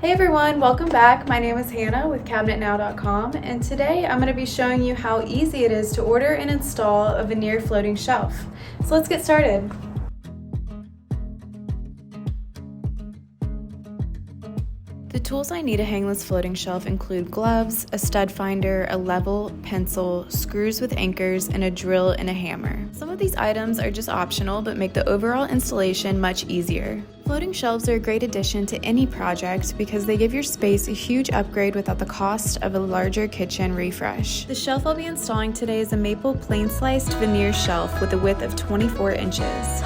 Hey everyone, welcome back. My name is Hannah with CabinetNow.com, and today I'm going to be showing you how easy it is to order and install a veneer floating shelf. So let's get started. The tools I need to hang this floating shelf include gloves, a stud finder, a level, pencil, screws with anchors, and a drill and a hammer. Some of these items are just optional but make the overall installation much easier. Floating shelves are a great addition to any project because they give your space a huge upgrade without the cost of a larger kitchen refresh. The shelf I'll be installing today is a maple plain sliced veneer shelf with a width of 24 inches.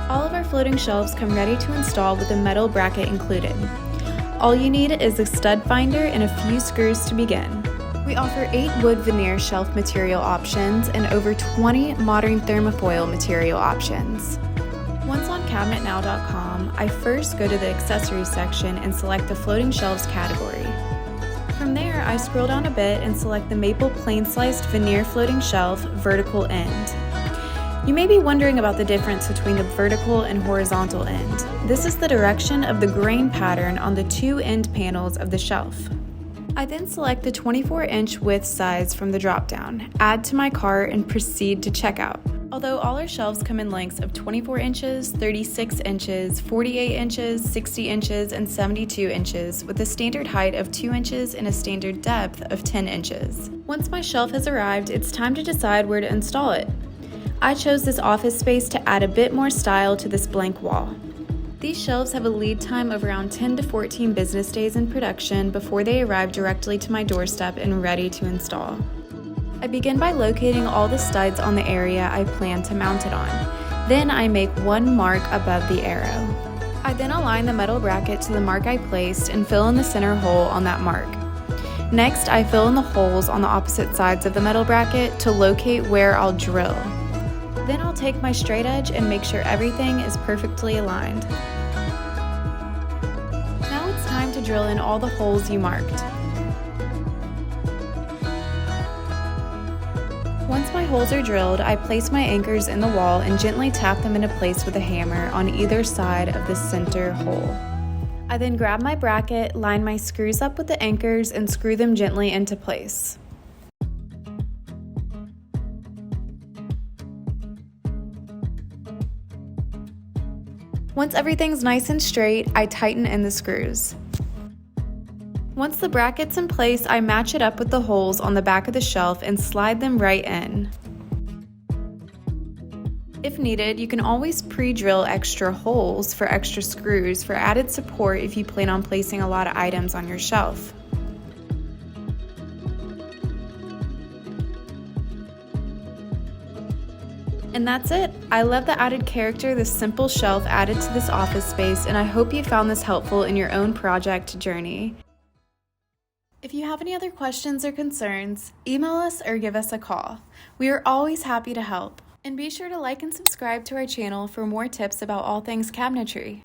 All of our floating shelves come ready to install with a metal bracket included. All you need is a stud finder and a few screws to begin. We offer 8 wood veneer shelf material options and over 20 modern thermofoil material options. Once on CabinetNow.com, I first go to the accessories section and select the floating shelves category. From there, I scroll down a bit and select the maple plain sliced veneer floating shelf vertical end. You may be wondering about the difference between the vertical and horizontal end. This is the direction of the grain pattern on the 2 end panels of the shelf. I then select the 24-inch width size from the drop-down, add to my cart, and proceed to checkout. Although all our shelves come in lengths of 24 inches, 36 inches, 48 inches, 60 inches, and 72 inches, with a standard height of 2 inches and a standard depth of 10 inches. Once my shelf has arrived, it's time to decide where to install it. I chose this office space to add a bit more style to this blank wall. These shelves have a lead time of around 10 to 14 business days in production before they arrive directly to my doorstep and ready to install. I begin by locating all the studs on the area I plan to mount it on. Then I make one mark above the arrow. I then align the metal bracket to the mark I placed and fill in the center hole on that mark. Next, I fill in the holes on the opposite sides of the metal bracket to locate where I'll drill. Then I'll take my straight edge and make sure everything is perfectly aligned. Now it's time to drill in all the holes you marked. Once my holes are drilled, I place my anchors in the wall and gently tap them into place with a hammer on either side of the center hole. I then grab my bracket, line my screws up with the anchors, and screw them gently into place. Once everything's nice and straight, I tighten in the screws. Once the bracket's in place, I match it up with the holes on the back of the shelf and slide them right in. If needed, you can always pre-drill extra holes for extra screws for added support if you plan on placing a lot of items on your shelf. And that's it. I love the added character this simple shelf added to this office space, and I hope you found this helpful in your own project journey. If you have any other questions or concerns, email us or give us a call. We are always happy to help. And be sure to like and subscribe to our channel for more tips about all things cabinetry.